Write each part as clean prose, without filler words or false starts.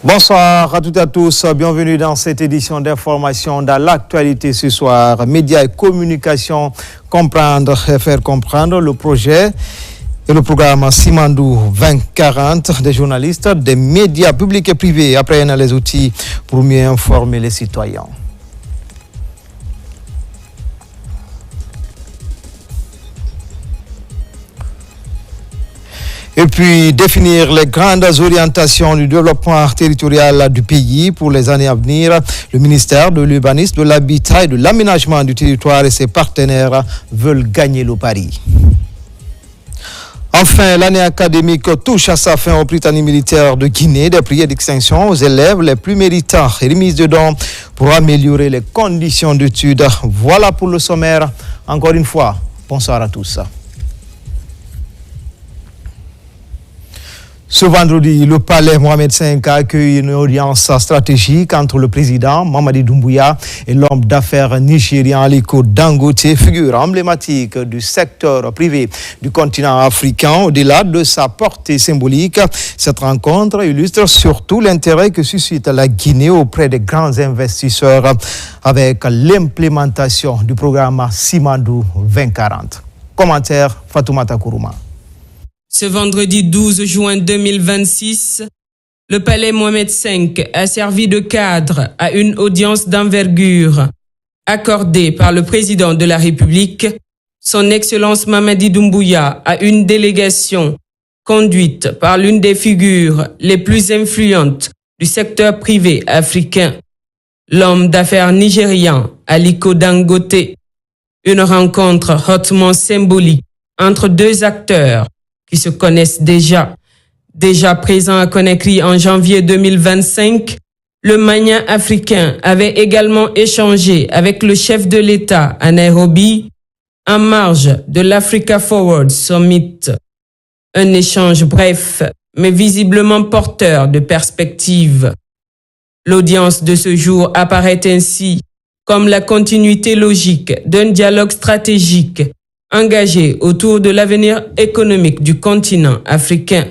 Bonsoir à toutes et à tous, bienvenue dans cette édition d'information dans l'actualité ce soir. Médias et communication, comprendre et faire comprendre le projet et le programme Simandou 2040 des journalistes, des médias publics et privés apprennent les outils pour mieux informer les citoyens. Et puis définir les grandes orientations du développement territorial du pays pour les années à venir. Le ministère de l'Urbanisme, de l'Habitat et de l'Aménagement du territoire et ses partenaires veulent gagner le pari. Enfin, l'année académique touche à sa fin au Prytanée militaire de Guinée. Des prières d'extinction aux élèves les plus méritants et remise de dons pour améliorer les conditions d'études. Voilà pour le sommaire. Encore une fois, bonsoir à tous. Ce vendredi, le palais Mohamed V a accueilli une audience stratégique entre le président Mamadi Doumbouya et l'homme d'affaires nigérien Aliko Dangote, figure emblématique du secteur privé du continent africain. Au-delà de sa portée symbolique, cette rencontre illustre surtout l'intérêt que suscite la Guinée auprès des grands investisseurs avec l'implémentation du programme Simandou 2040. Commentaire Fatoumata Kourouma. Ce vendredi 12 juin 2026, le palais Mohamed V a servi de cadre à une audience d'envergure accordée par le président de la République, son Excellence Mamadi Doumbouya, à une délégation conduite par l'une des figures les plus influentes du secteur privé africain, l'homme d'affaires nigérian Aliko Dangote. Une rencontre hautement symbolique entre deux acteurs qui se connaissent déjà. Déjà présent à Conakry en janvier 2025, le magnat africain avait également échangé avec le chef de l'État à Nairobi en marge de l'Africa Forward Summit. Un échange bref, mais visiblement porteur de perspectives. L'audience de ce jour apparaît ainsi comme la continuité logique d'un dialogue stratégique engagé autour de l'avenir économique du continent africain.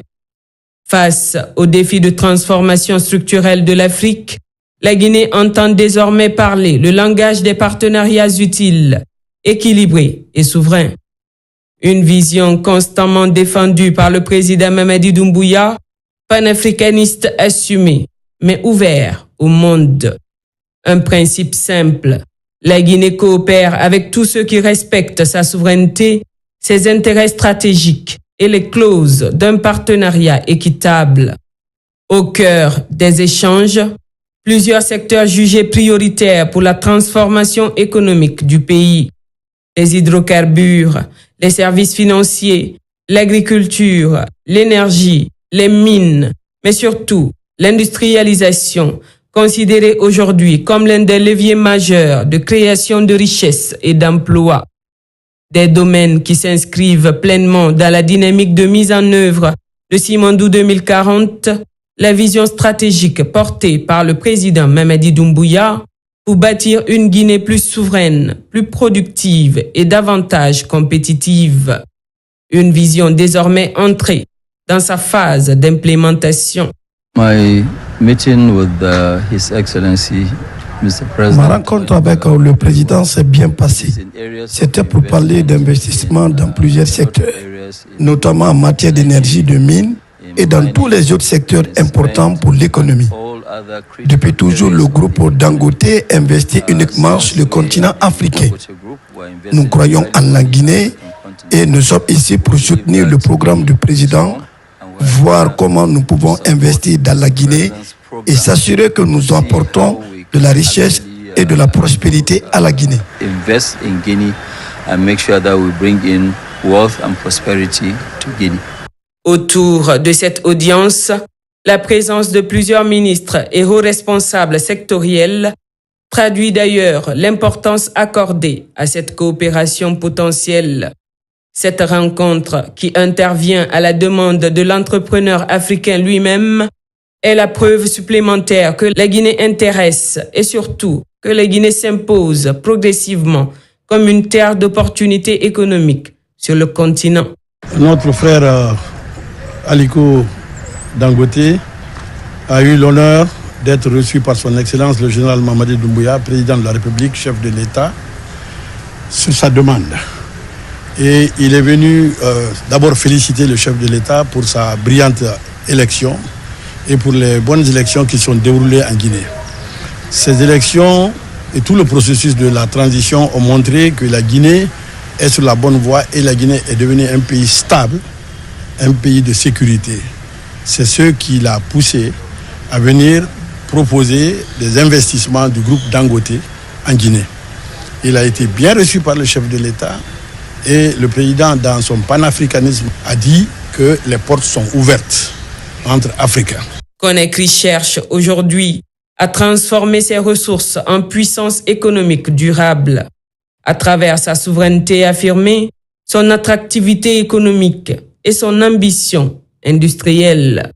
Face aux défis de transformation structurelle de l'Afrique, la Guinée entend désormais parler le langage des partenariats utiles, équilibrés et souverains. Une vision constamment défendue par le président Mamadi Doumbouya, panafricaniste assumé, mais ouvert au monde. Un principe simple: la Guinée coopère avec tous ceux qui respectent sa souveraineté, ses intérêts stratégiques et les clauses d'un partenariat équitable. Au cœur des échanges, plusieurs secteurs jugés prioritaires pour la transformation économique du pays. Les hydrocarbures, les services financiers, l'agriculture, l'énergie, les mines, mais surtout l'industrialisation, considéré aujourd'hui comme l'un des leviers majeurs de création de richesses et d'emplois. Des domaines qui s'inscrivent pleinement dans la dynamique de mise en œuvre de Simandou 2040, la vision stratégique portée par le président Mamadi Doumbouya pour bâtir une Guinée plus souveraine, plus productive et davantage compétitive. Une vision désormais entrée dans sa phase d'implémentation. My meeting with His Excellency, Mr. President. Ma rencontre avec le président s'est bien passée. C'était pour parler d'investissement dans plusieurs secteurs, notamment en matière d'énergie, de mines et dans tous les autres secteurs importants pour l'économie. Depuis toujours, le groupe Dangote investit uniquement sur le continent africain. Nous croyons en la Guinée et nous sommes ici pour soutenir le programme du président, voir comment nous pouvons investir dans la Guinée et s'assurer que nous apportons de la richesse et de la prospérité à la Guinée. Invest in Guinea and make sure that we bring in wealth and prosperity to Guinea. Autour de cette audience, la présence de plusieurs ministres et hauts responsables sectoriels traduit d'ailleurs l'importance accordée à cette coopération potentielle. Cette rencontre, qui intervient à la demande de l'entrepreneur africain lui-même, est la preuve supplémentaire que la Guinée intéresse et surtout que la Guinée s'impose progressivement comme une terre d'opportunités économiques sur le continent. Notre frère Aliko Dangote a eu l'honneur d'être reçu par son Excellence le général Mamadi Doumbouya, président de la République, chef de l'État, sur sa demande. Et il est venu d'abord féliciter le chef de l'État pour sa brillante élection et pour les bonnes élections qui sont déroulées en Guinée. Ces élections et tout le processus de la transition ont montré que la Guinée est sur la bonne voie et la Guinée est devenue un pays stable, un pays de sécurité. C'est ce qui l'a poussé à venir proposer des investissements du groupe Dangote en Guinée. Il a été bien reçu par le chef de l'État et le président, dans son panafricanisme, a dit que les portes sont ouvertes entre Africains. Conakry cherche aujourd'hui à transformer ses ressources en puissance économique durable. À travers sa souveraineté affirmée, son attractivité économique et son ambition industrielle.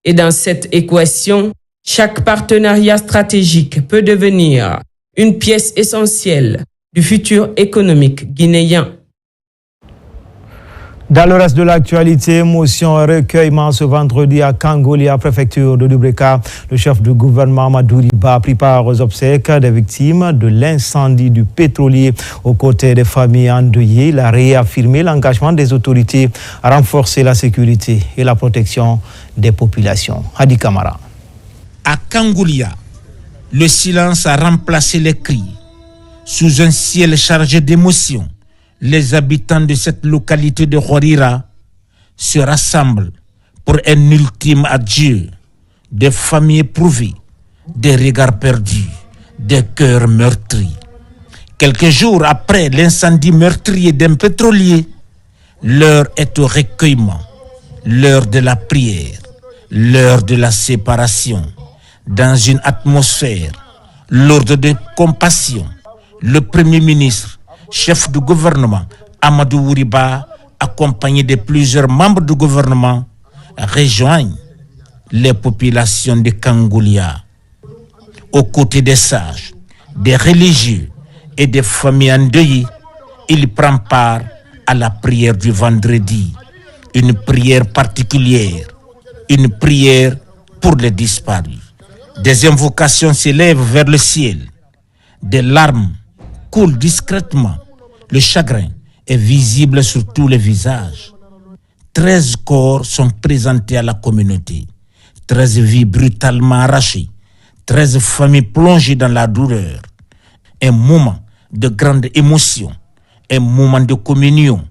Et dans cette équation, chaque partenariat stratégique peut devenir une pièce essentielle du futur économique guinéen. Dans le reste de l'actualité, motion recueillement ce vendredi à Kangolia, préfecture de Dubreka. Le chef du gouvernement Amadou Riba a pris part aux obsèques des victimes de l'incendie du pétrolier. Aux côtés des familles endeuillées, il a réaffirmé l'engagement des autorités à renforcer la sécurité et la protection des populations. Hadi Kamara. À Kangolia, le silence a remplacé les cris. Sous un ciel chargé d'émotions, les habitants de cette localité de Horira se rassemblent pour un ultime adieu. Des familles éprouvées, des regards perdus, des cœurs meurtris. Quelques jours après l'incendie meurtrier d'un pétrolier, l'heure est au recueillement, l'heure de la prière, l'heure de la séparation. Dans une atmosphère lourde de compassion, le Premier ministre, chef du gouvernement, Amadou Riba, accompagné de plusieurs membres du gouvernement, rejoignent les populations de Kangolia. Aux côtés des sages, des religieux et des familles endeuillées, il prend part à la prière du vendredi. Une prière particulière, une prière pour les disparus. Des invocations s'élèvent vers le ciel. Des larmes coulent discrètement. Le chagrin est visible sur tous les visages. 13 corps sont présentés à la communauté. 13 vies brutalement arrachées. 13 familles plongées dans la douleur. Un moment de grande émotion. Un moment de communion.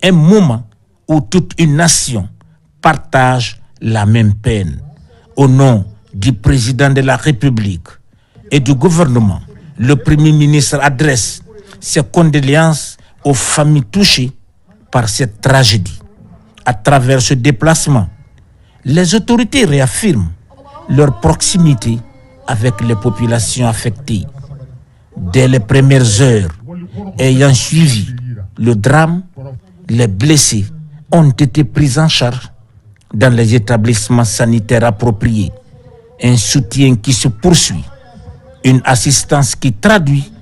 Un moment où toute une nation partage la même peine. Au nom du président de la République et du gouvernement, le Premier ministre adresse ses condoléances aux familles touchées par cette tragédie. À travers ce déplacement, les autorités réaffirment leur proximité avec les populations affectées. Dès les premières heures ayant suivi le drame, les blessés ont été pris en charge dans les établissements sanitaires appropriés. Un soutien qui se poursuit, une assistance qui traduit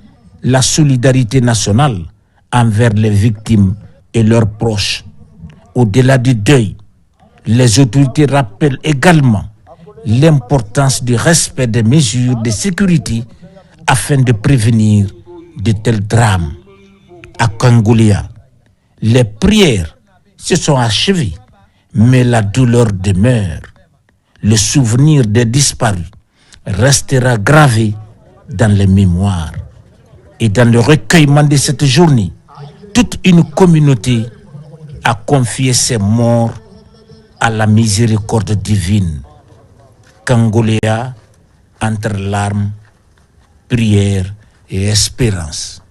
la solidarité nationale envers les victimes et leurs proches. Au-delà du deuil, les autorités rappellent également l'importance du respect des mesures de sécurité afin de prévenir de tels drames. À Kangolia, les prières se sont achevées, mais la douleur demeure. Le souvenir des disparus restera gravé dans les mémoires. Et dans le recueillement de cette journée, toute une communauté a confié ses morts à la miséricorde divine. Kangolia, entre larmes, prière et espérance.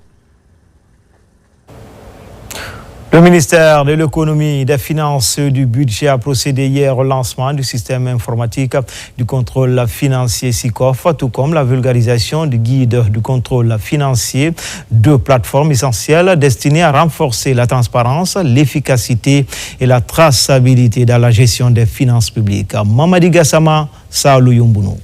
Le ministère de l'économie, des finances et du budget a procédé hier au lancement du système informatique du contrôle financier SICOF, tout comme la vulgarisation du guide du contrôle financier, deux plateformes essentielles destinées à renforcer la transparence, l'efficacité et la traçabilité dans la gestion des finances publiques. Mamadi Gassama, Saoulou Yumbounou.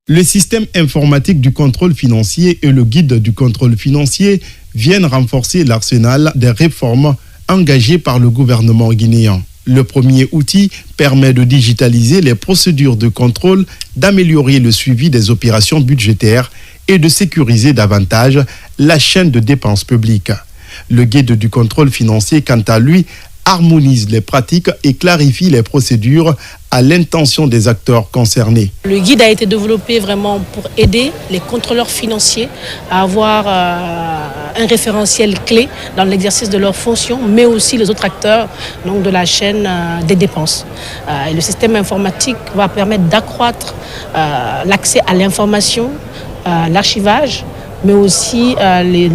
Le système informatique du contrôle financier et le guide du contrôle financier viennent renforcer l'arsenal des réformes engagées par le gouvernement guinéen. Le premier outil permet de digitaliser les procédures de contrôle, d'améliorer le suivi des opérations budgétaires et de sécuriser davantage la chaîne de dépenses publiques. Le guide du contrôle financier, quant à lui, harmonise les pratiques et clarifie les procédures à l'intention des acteurs concernés. Le guide a été développé vraiment pour aider les contrôleurs financiers à avoir un référentiel clé dans l'exercice de leurs fonctions, mais aussi les autres acteurs donc, de la chaîne des dépenses. Et le système informatique va permettre d'accroître l'accès à l'information, l'archivage, mais aussi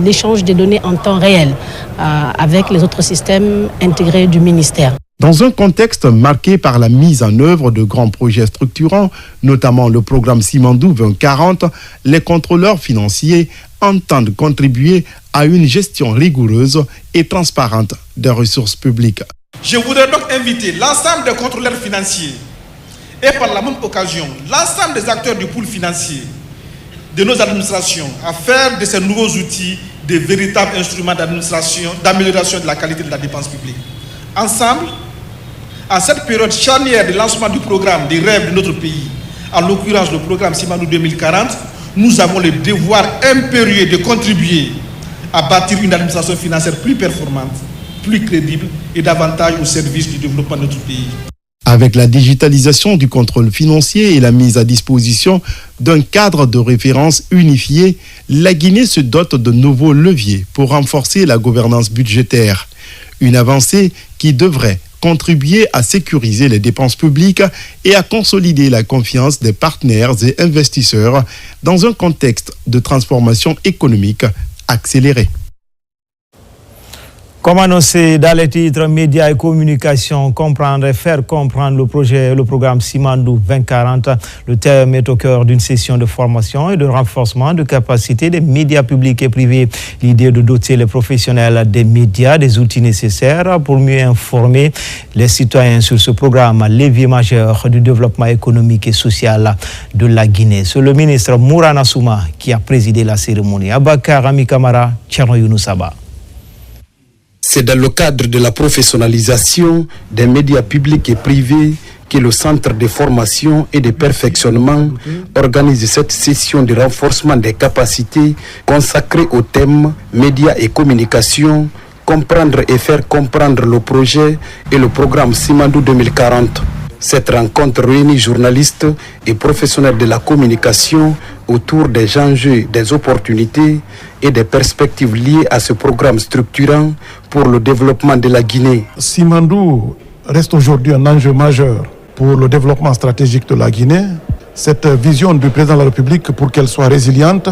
l'échange des données en temps réel avec les autres systèmes intégrés du ministère. Dans un contexte marqué par la mise en œuvre de grands projets structurants, notamment le programme Simandou 2040, les contrôleurs financiers entendent contribuer à une gestion rigoureuse et transparente des ressources publiques. Je voudrais donc inviter l'ensemble des contrôleurs financiers et par la même occasion l'ensemble des acteurs du pool financier de nos administrations à faire de ces nouveaux outils de véritables instruments d'administration, d'amélioration de la qualité de la dépense publique. Ensemble, à cette période charnière de lancement du programme des rêves de notre pays, en l'occurrence le programme Simandou 2040, nous avons le devoir impérieux de contribuer à bâtir une administration financière plus performante, plus crédible et davantage au service du développement de notre pays. Avec la digitalisation du contrôle financier et la mise à disposition d'un cadre de référence unifié, la Guinée se dote de nouveaux leviers pour renforcer la gouvernance budgétaire. Une avancée qui devrait contribuer à sécuriser les dépenses publiques et à consolider la confiance des partenaires et investisseurs dans un contexte de transformation économique accélérée. Comme annoncé dans les titres médias et communication, comprendre et faire comprendre le programme Simandou 2040, le terme est au cœur d'une session de formation et de renforcement de capacité des médias publics et privés. L'idée de doter les professionnels des médias des outils nécessaires pour mieux informer les citoyens sur ce programme, levier majeur du développement économique et social de la Guinée. C'est le ministre Mourana Souma qui a présidé la cérémonie. Abakar Ami Kamara, Tcherno Younoussaba. C'est dans le cadre de la professionnalisation des médias publics et privés que le Centre de formation et de perfectionnement organise cette session de renforcement des capacités consacrée au thème médias et communication, comprendre et faire comprendre le projet et le programme Simandou 2040. Cette rencontre réunit journalistes et professionnels de la communication autour des enjeux, des opportunités et des perspectives liées à ce programme structurant pour le développement de la Guinée. Simandou reste aujourd'hui un enjeu majeur pour le développement stratégique de la Guinée. Cette vision du président de la République, pour qu'elle soit résiliente,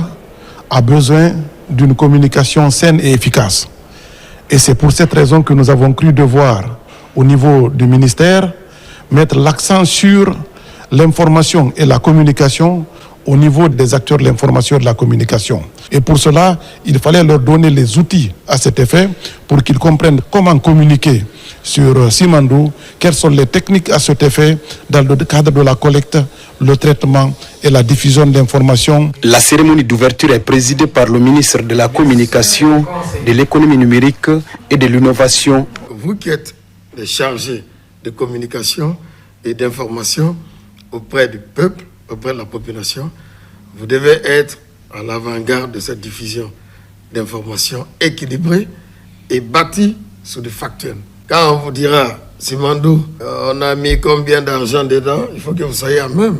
a besoin d'une communication saine et efficace. Et c'est pour cette raison que nous avons cru devoir, au niveau du ministère, mettre l'accent sur l'information et la communication au niveau des acteurs de l'information et de la communication. Et pour cela, il fallait leur donner les outils à cet effet pour qu'ils comprennent comment communiquer sur Simandou, quelles sont les techniques à cet effet dans le cadre de la collecte, le traitement et la diffusion d'informations. La cérémonie d'ouverture est présidée par le ministre de la Communication, de l'économie numérique et de l'innovation. Vous qui êtes les chargés de communication et d'information auprès du peuple, auprès de la population, vous devez être à l'avant-garde de cette diffusion d'informations équilibrée et bâtie sur des facteurs. Quand on vous dira, Simandou, on a mis combien d'argent dedans, il faut que vous soyez à même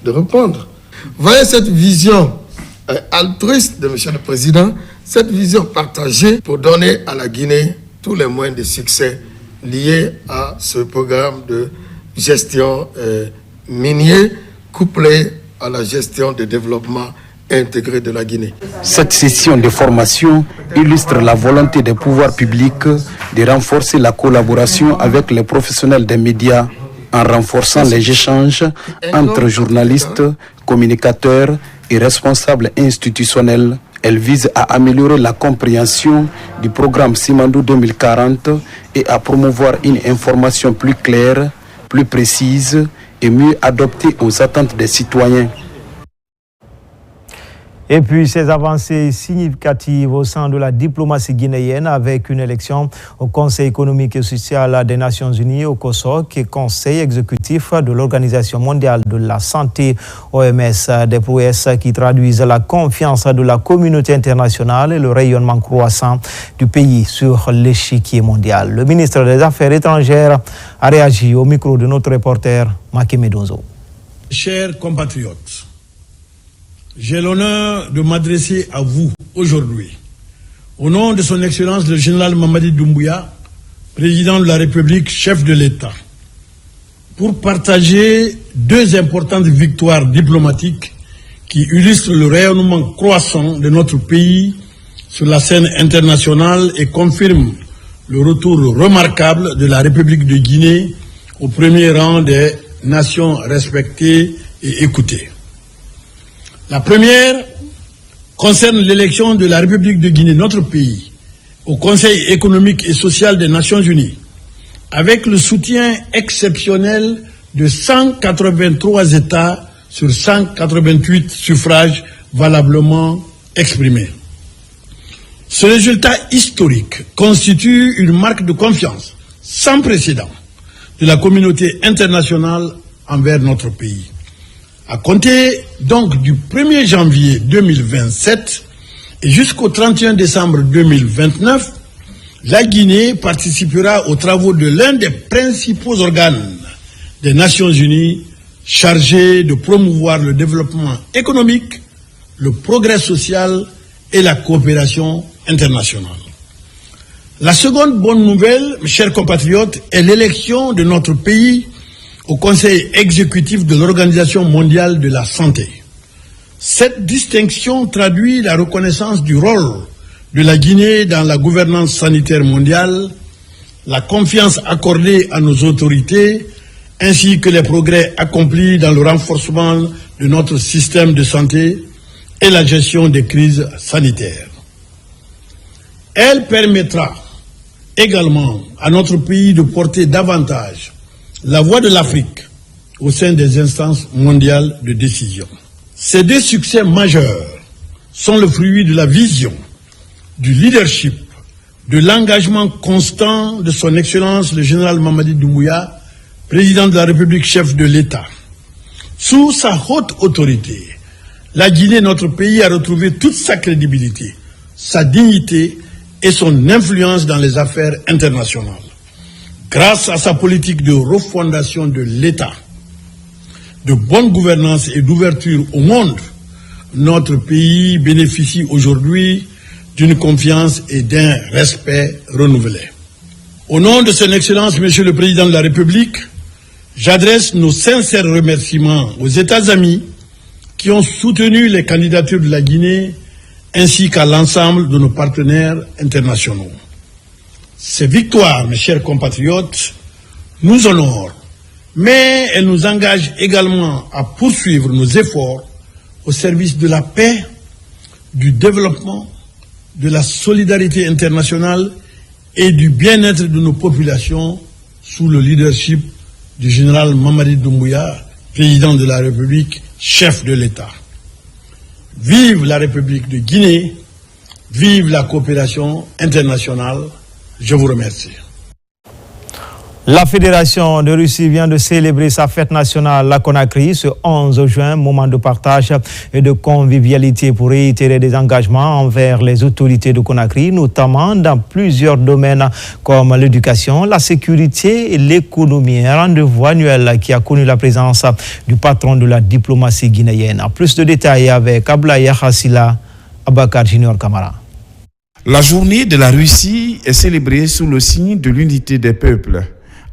de répondre. Voyez cette vision altruiste de M. le Président, cette vision partagée pour donner à la Guinée tous les moyens de succès liés à ce programme de gestion minier couplé à la gestion de développement intégré de la Guinée. Cette session de formation illustre la volonté des pouvoirs publics de renforcer la collaboration avec les professionnels des médias en renforçant les échanges entre journalistes, communicateurs et responsables institutionnels. Elle vise à améliorer la compréhension du programme Simandou 2040 et à promouvoir une information plus claire, plus précise et mieux adaptée aux attentes des citoyens. Et puis ces avancées significatives au sein de la diplomatie guinéenne avec une élection au Conseil économique et social des Nations Unies au COSOC et Conseil exécutif de l'Organisation mondiale de la santé OMS, des prouesses qui traduisent la confiance de la communauté internationale et le rayonnement croissant du pays sur l'échiquier mondial. Le ministre des Affaires étrangères a réagi au micro de notre reporter Maki Medonzo. Chers compatriotes, j'ai l'honneur de m'adresser à vous aujourd'hui, au nom de son Excellence le général Mamadi Doumbouya, président de la République, chef de l'État, pour partager deux importantes victoires diplomatiques qui illustrent le rayonnement croissant de notre pays sur la scène internationale et confirment le retour remarquable de la République de Guinée au premier rang des nations respectées et écoutées. La première concerne l'élection de la République de Guinée, notre pays, au Conseil économique et social des Nations Unies, avec le soutien exceptionnel de 183 États sur 188 suffrages valablement exprimés. Ce résultat historique constitue une marque de confiance sans précédent de la communauté internationale envers notre pays. À compter donc du 1er janvier 2027 et jusqu'au 31 décembre 2029, la Guinée participera aux travaux de l'un des principaux organes des Nations Unies chargés de promouvoir le développement économique, le progrès social et la coopération internationale. La seconde bonne nouvelle, mes chers compatriotes, est l'élection de notre pays au Conseil exécutif de l'Organisation mondiale de la santé. Cette distinction traduit la reconnaissance du rôle de la Guinée dans la gouvernance sanitaire mondiale, la confiance accordée à nos autorités, ainsi que les progrès accomplis dans le renforcement de notre système de santé et la gestion des crises sanitaires. Elle permettra également à notre pays de porter davantage la voix de l'Afrique au sein des instances mondiales de décision. Ces deux succès majeurs sont le fruit de la vision, du leadership, de l'engagement constant de son Excellence le général Mamadi Doumbouya, président de la République, chef de l'État. Sous sa haute autorité, la Guinée, notre pays, a retrouvé toute sa crédibilité, sa dignité et son influence dans les affaires internationales. Grâce à sa politique de refondation de l'État, de bonne gouvernance et d'ouverture au monde, notre pays bénéficie aujourd'hui d'une confiance et d'un respect renouvelés. Au nom de son Excellence, Monsieur le Président de la République, j'adresse nos sincères remerciements aux États amis qui ont soutenu les candidatures de la Guinée ainsi qu'à l'ensemble de nos partenaires internationaux. Ces victoires, mes chers compatriotes, nous honorent, mais elles nous engagent également à poursuivre nos efforts au service de la paix, du développement, de la solidarité internationale et du bien-être de nos populations sous le leadership du général Mamadi Doumbouya, président de la République, chef de l'État. Vive la République de Guinée, vive la coopération internationale. Je vous remercie. La Fédération de Russie vient de célébrer sa fête nationale à Conakry ce 11 juin, moment de partage et de convivialité pour réitérer des engagements envers les autorités de Conakry, notamment dans plusieurs domaines comme l'éducation, la sécurité et l'économie. Un rendez-vous annuel qui a connu la présence du patron de la diplomatie guinéenne. Plus de détails avec Ablaye Hassila, Abakar Junior Kamara. La journée de la Russie est célébrée sous le signe de l'unité des peuples.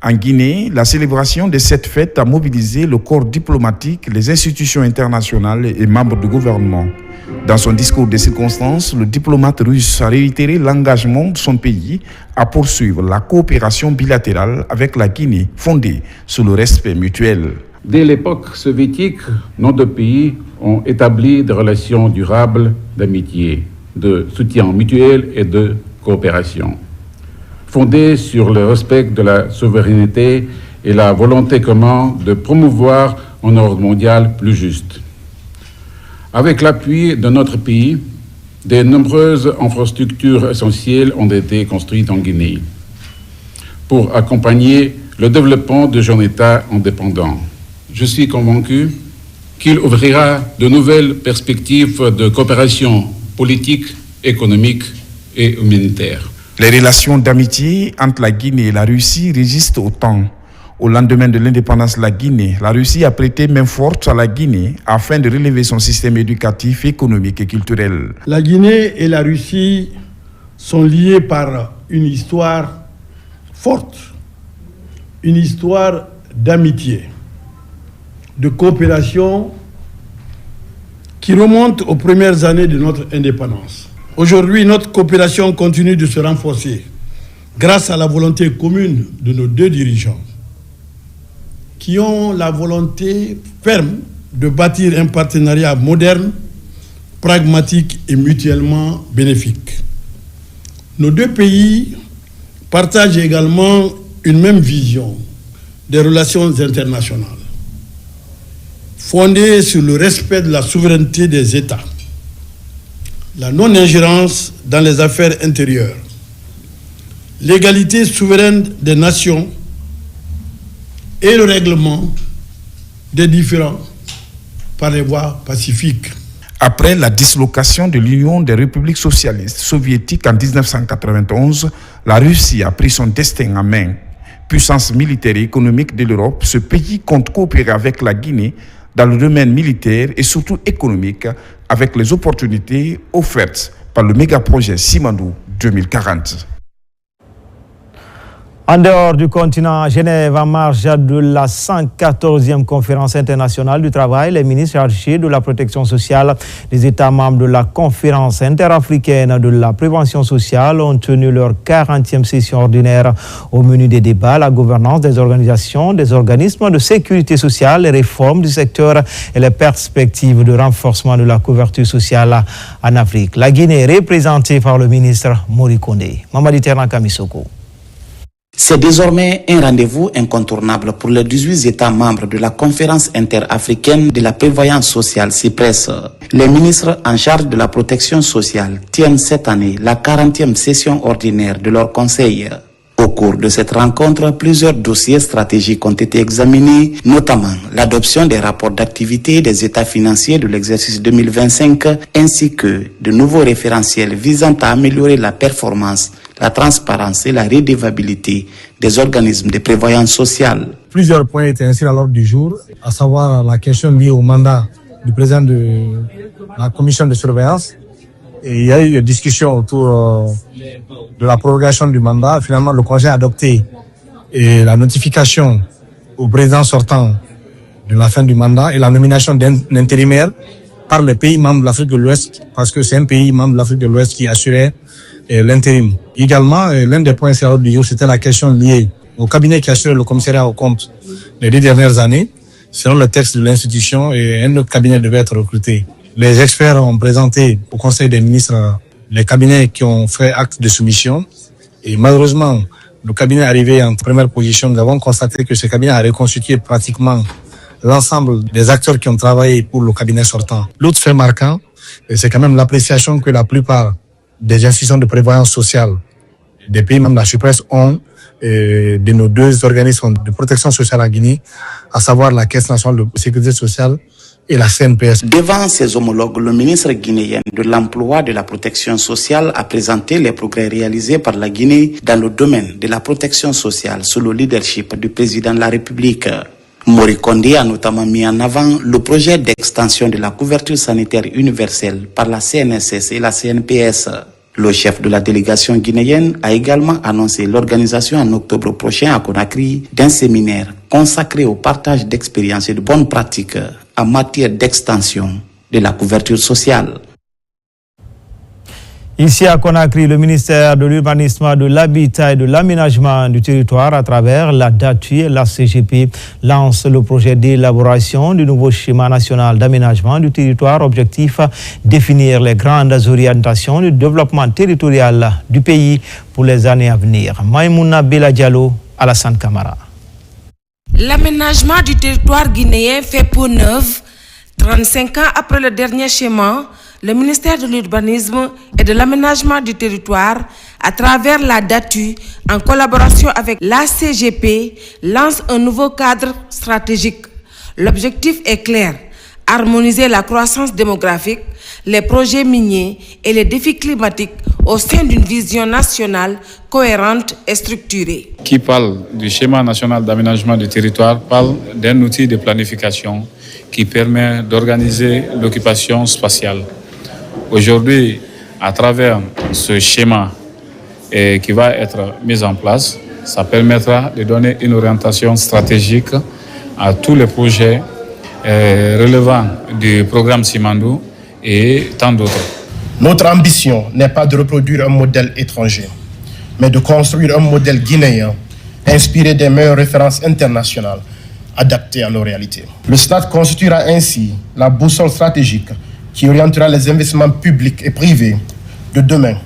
En Guinée, la célébration de cette fête a mobilisé le corps diplomatique, les institutions internationales et membres du gouvernement. Dans son discours de circonstance, le diplomate russe a réitéré l'engagement de son pays à poursuivre la coopération bilatérale avec la Guinée, fondée sur le respect mutuel. Dès l'époque soviétique, nos deux pays ont établi des relations durables d'amitié, de soutien mutuel et de coopération, fondées sur le respect de la souveraineté et la volonté commune de promouvoir un ordre mondial plus juste. Avec l'appui de notre pays, de nombreuses infrastructures essentielles ont été construites en Guinée pour accompagner le développement de jeunes États indépendants. Je suis convaincu qu'il ouvrira de nouvelles perspectives de coopération politique, économique et humanitaire. Les relations d'amitié entre la Guinée et la Russie résistent au temps. Au lendemain de l'indépendance de la Guinée, la Russie a prêté main forte à la Guinée afin de relever son système éducatif, économique et culturel. La Guinée et la Russie sont liés par une histoire forte, une histoire d'amitié, de coopération qui remonte aux premières années de notre indépendance. Aujourd'hui, notre coopération continue de se renforcer grâce à la volonté commune de nos deux dirigeants qui ont la volonté ferme de bâtir un partenariat moderne, pragmatique et mutuellement bénéfique. Nos deux pays partagent également une même vision des relations internationales, fondée sur le respect de la souveraineté des États, la non-ingérence dans les affaires intérieures, l'égalité souveraine des nations et le règlement des différends par les voies pacifiques. Après la dislocation de l'Union des républiques socialistes soviétiques en 1991, la Russie a pris son destin en main. Puissance militaire et économique de l'Europe, ce pays compte coopérer avec la Guinée dans le domaine militaire et surtout économique avec les opportunités offertes par le méga-projet Simandou 2040. En dehors du continent, Genève, en marge de la 114e conférence internationale du travail, les ministres chargés de la protection sociale des États membres de la conférence interafricaine de la prévention sociale ont tenu leur 40e session ordinaire. Au menu des débats, la gouvernance des organisations, des organismes de sécurité sociale, les réformes du secteur et les perspectives de renforcement de la couverture sociale en Afrique. La Guinée est représentée par le ministre Mori Kondé. Mamadi Ternan Kamisoko. C'est désormais un rendez-vous incontournable pour les 18 États membres de la conférence interafricaine de la prévoyance sociale CIPRES. Les ministres en charge de la protection sociale tiennent cette année la 40e session ordinaire de leur conseil. Au cours de cette rencontre, plusieurs dossiers stratégiques ont été examinés, notamment l'adoption des rapports d'activité des états financiers de l'exercice 2025 ainsi que de nouveaux référentiels visant à améliorer la performance, la transparence et la redevabilité des organismes de prévoyance sociale. Plusieurs points étaient inscrits à l'ordre du jour, à savoir la question liée au mandat du président de la commission de surveillance. Et il y a eu une discussion autour de la prorogation du mandat. Finalement, le Conseil a adopté la notification au président sortant de la fin du mandat et la nomination d'un intérimaire par les pays membres de l'Afrique de l'Ouest, parce que c'est un pays membre de l'Afrique de l'Ouest qui assurait l'intérim. Également, l'un des points sur l'ordre du jour, c'était la question liée au cabinet qui assurait le commissariat aux comptes les 2 dernières années. Selon le texte de l'institution, un autre cabinet devait être recruté. Les experts ont présenté au Conseil des ministres les cabinets qui ont fait acte de soumission. Et malheureusement, le cabinet arrivé en première position. Nous avons constaté que ce cabinet a reconstitué pratiquement l'ensemble des acteurs qui ont travaillé pour le cabinet sortant. L'autre fait marquant, c'est quand même l'appréciation que la plupart des institutions de prévoyance sociale des pays membres de la CIPRES ont de nos 2 organismes de protection sociale en Guinée, à savoir la Caisse nationale de sécurité sociale et la CNPS. Devant ses homologues, le ministre guinéen de l'Emploi et de la Protection sociale a présenté les progrès réalisés par la Guinée dans le domaine de la protection sociale sous le leadership du président de la République. Mori Kondé a notamment mis en avant le projet d'extension de la couverture sanitaire universelle par la CNSS et la CNPS. Le chef de la délégation guinéenne a également annoncé l'organisation en octobre prochain à Conakry d'un séminaire consacré au partage d'expériences et de bonnes pratiques en matière d'extension de la couverture sociale. Ici à Conakry, le ministère de l'Urbanisme, de l'Habitat et de l'Aménagement du territoire, à travers la DATU et la CGP, lance le projet d'élaboration du nouveau schéma national d'aménagement du territoire. Objectif, définir les grandes orientations du développement territorial du pays pour les années à venir. Maïmouna Bella Diallo, Alassane Camara. L'aménagement du territoire guinéen fait peau neuve. 35 ans après le dernier schéma, le ministère de l'Urbanisme et de l'Aménagement du Territoire, à travers la DATU, en collaboration avec l'ACGP, lance un nouveau cadre stratégique. L'objectif est clair, harmoniser la croissance démographique, les projets miniers et les défis climatiques au sein d'une vision nationale cohérente et structurée. Qui parle du schéma national d'aménagement du territoire parle d'un outil de planification qui permet d'organiser l'occupation spatiale. Aujourd'hui, à travers ce schéma qui va être mis en place, ça permettra de donner une orientation stratégique à tous les projets relevant du programme Simandou et tant d'autres. Notre ambition n'est pas de reproduire un modèle étranger, mais de construire un modèle guinéen inspiré des meilleures références internationales adaptées à nos réalités. Le SNAT constituera ainsi la boussole stratégique qui orientera les investissements publics et privés de demain,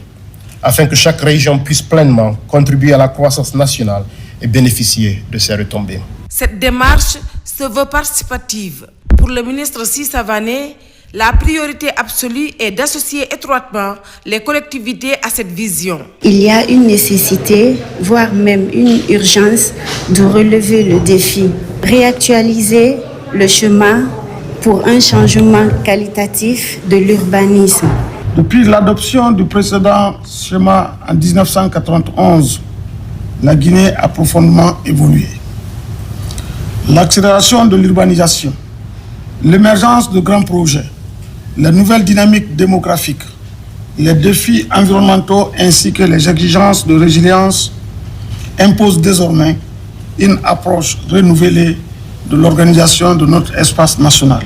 afin que chaque région puisse pleinement contribuer à la croissance nationale et bénéficier de ses retombées. Cette démarche se veut participative. Pour le ministre Sissavané, la priorité absolue est d'associer étroitement les collectivités à cette vision. Il y a une nécessité, voire même une urgence, de relever le défi, réactualiser le chemin pour un changement qualitatif de l'urbanisme. Depuis l'adoption du précédent schéma en 1991, la Guinée a profondément évolué. L'accélération de l'urbanisation, l'émergence de grands projets, la nouvelle dynamique démographique, les défis environnementaux ainsi que les exigences de résilience imposent désormais une approche renouvelée de l'organisation de notre espace national.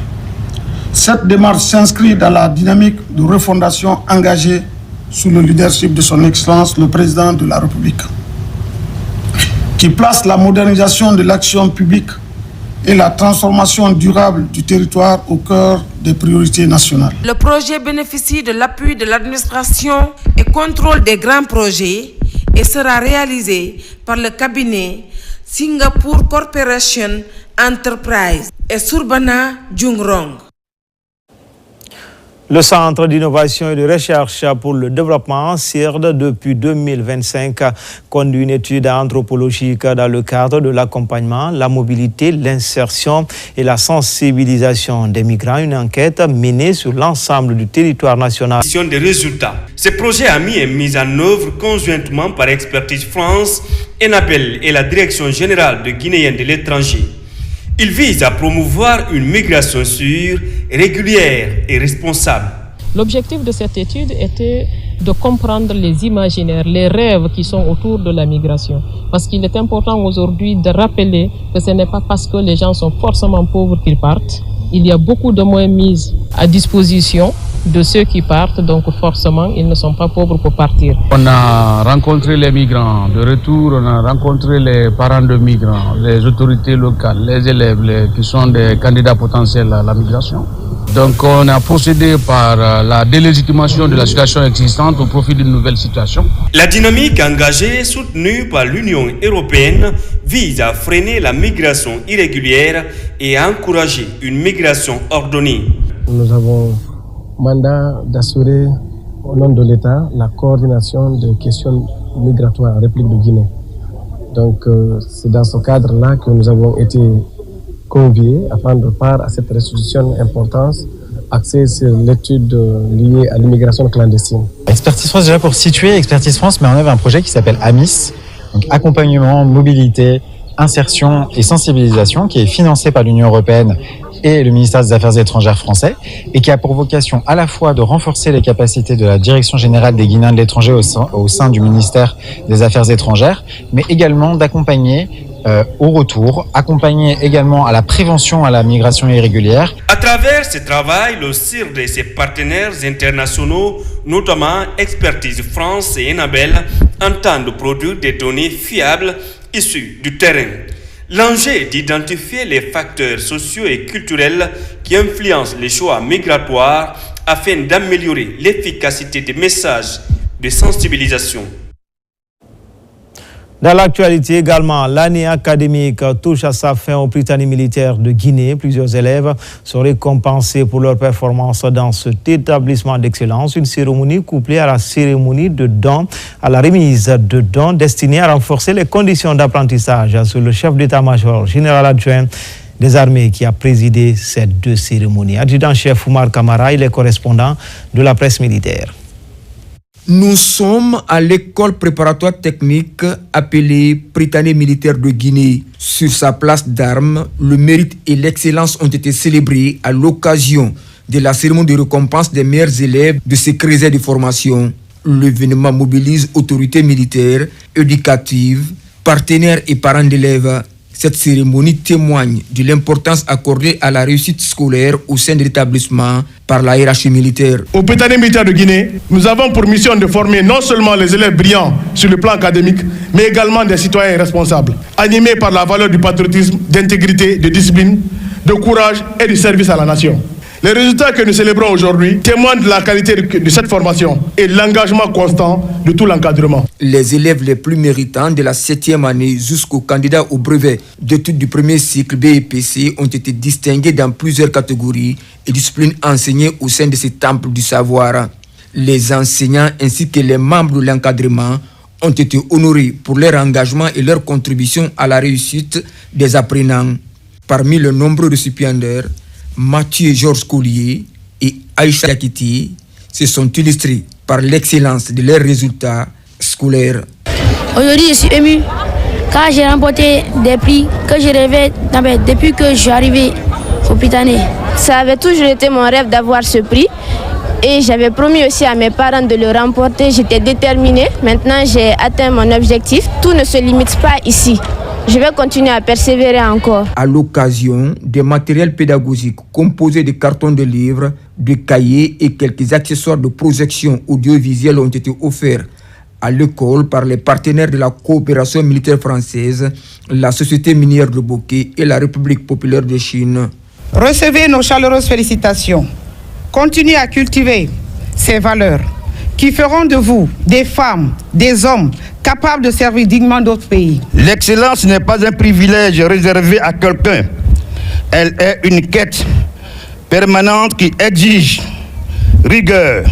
Cette démarche s'inscrit dans la dynamique de refondation engagée sous le leadership de son Excellence, le Président de la République, qui place la modernisation de l'action publique et la transformation durable du territoire au cœur des priorités nationales. Le projet bénéficie de l'appui de l'administration et contrôle des grands projets et sera réalisé par le cabinet Singapore Corporation Enterprise et Surbana Jungrong. Le Centre d'innovation et de recherche pour le développement, CIRD, depuis 2025, conduit une étude anthropologique dans le cadre de l'accompagnement, la mobilité, l'insertion et la sensibilisation des migrants. Une enquête menée sur l'ensemble du territoire national. Des résultats. Ce projet a mis en œuvre conjointement par Expertise France, Enabel et la Direction générale de Guinéens de l'étranger. Il vise à promouvoir une migration sûre, régulière et responsable. L'objectif de cette étude était de comprendre les imaginaires, les rêves qui sont autour de la migration. Parce qu'il est important aujourd'hui de rappeler que ce n'est pas parce que les gens sont forcément pauvres qu'ils partent. Il y a beaucoup de moyens mis à disposition de ceux qui partent, donc forcément ils ne sont pas pauvres pour partir. On a rencontré les migrants de retour, on a rencontré les parents de migrants, les autorités locales, les élèves qui sont des candidats potentiels à la migration. Donc on a procédé par la délégitimation de la situation existante au profit d'une nouvelle situation. La dynamique engagée, soutenue par l'Union européenne, vise à freiner la migration irrégulière et à encourager une migration ordonnée. Nous avons mandat d'assurer au nom de l'État la coordination des questions migratoires en République de Guinée. Donc c'est dans ce cadre-là que nous avons été conviés à prendre part à cette restitution importante axée sur l'étude liée à l'immigration clandestine. Expertise France, déjà pour situer, Expertise France met en œuvre un projet qui s'appelle AMIS, donc accompagnement, mobilité, insertion et sensibilisation, qui est financé par l'Union européenne et le ministère des Affaires étrangères français, et qui a pour vocation à la fois de renforcer les capacités de la Direction générale des Guinéens de l'étranger au sein du ministère des Affaires étrangères, mais également d'accompagner au retour, accompagner également à la prévention à la migration irrégulière. À travers ce travail, le CIRD et ses partenaires internationaux, notamment Expertise France et Enabel, entendent produire des données fiables issues du terrain. L'enjeu est d'identifier les facteurs sociaux et culturels qui influencent les choix migratoires afin d'améliorer l'efficacité des messages de sensibilisation. Dans l'actualité également, l'année académique touche à sa fin au Prytanée militaire de Guinée. Plusieurs élèves sont récompensés pour leur performance dans cet établissement d'excellence. Une cérémonie couplée à la cérémonie de don, à la remise de dons destinée à renforcer les conditions d'apprentissage. C'est le chef d'état-major général adjoint des armées qui a présidé ces deux cérémonies. Adjudant-chef Oumar Kamara, il est correspondant de la presse militaire. Nous sommes à l'école préparatoire technique appelée Prytanée militaire de Guinée. Sur sa place d'armes, le mérite et l'excellence ont été célébrés à l'occasion de la cérémonie de récompense des meilleurs élèves de ces creuset de formation. L'événement mobilise autorités militaires, éducatives, partenaires et parents d'élèves. Cette cérémonie témoigne de l'importance accordée à la réussite scolaire au sein de l'établissement par la hiérarchie militaire. Au Prytanée militaire de Guinée, nous avons pour mission de former non seulement les élèves brillants sur le plan académique, mais également des citoyens responsables, animés par la valeur du patriotisme, d'intégrité, de discipline, de courage et de service à la nation. Les résultats que nous célébrons aujourd'hui témoignent de la qualité de cette formation et de l'engagement constant de tout l'encadrement. Les élèves les plus méritants de la 7e année jusqu'aux candidats au brevet d'études du premier cycle BEPC ont été distingués dans plusieurs catégories et disciplines enseignées au sein de ces temples du savoir. Les enseignants ainsi que les membres de l'encadrement ont été honorés pour leur engagement et leur contribution à la réussite des apprenants. Parmi les nombreux récipiendaires, Mathieu Georges Collier et Aïcha Yakiti se sont illustrés par l'excellence de leurs résultats scolaires. Aujourd'hui, je suis ému car j'ai remporté des prix que je rêvais depuis que je suis arrivé au Prytanée. Ça avait toujours été mon rêve d'avoir ce prix et j'avais promis aussi à mes parents de le remporter. J'étais déterminée. Maintenant, j'ai atteint mon objectif. Tout ne se limite pas ici. Je vais continuer à persévérer encore. À l'occasion, des matériels pédagogiques composés de cartons de livres, de cahiers et quelques accessoires de projection audiovisuelle ont été offerts à l'école par les partenaires de la coopération militaire française, la Société minière de Bokeh et la République populaire de Chine. Recevez nos chaleureuses félicitations. Continuez à cultiver ces valeurs qui feront de vous des femmes, des hommes capables de servir dignement d'autres pays. L'excellence n'est pas un privilège réservé à quelqu'un. Elle est une quête permanente qui exige rigueur,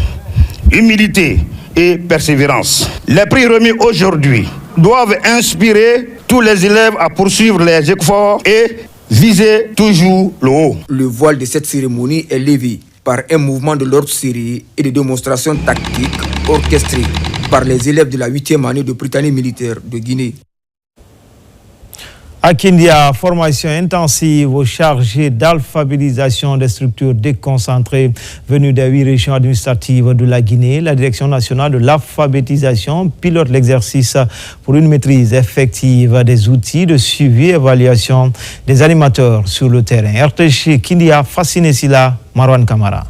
humilité et persévérance. Les prix remis aujourd'hui doivent inspirer tous les élèves à poursuivre les efforts et viser toujours le haut. Le voile de cette cérémonie est levé par un mouvement de l'ordre serré et de démonstrations tactiques orchestrées par les élèves de la 8e année de Prytanée militaire de Guinée. À Kindia, formation intensive aux chargés d'alphabétisation des structures déconcentrées venues des 8 régions administratives de la Guinée. La Direction nationale de l'alphabétisation pilote l'exercice pour une maîtrise effective des outils de suivi et évaluation des animateurs sur le terrain. RTG Kindia, Fasciné Sila, Marwan Kamara.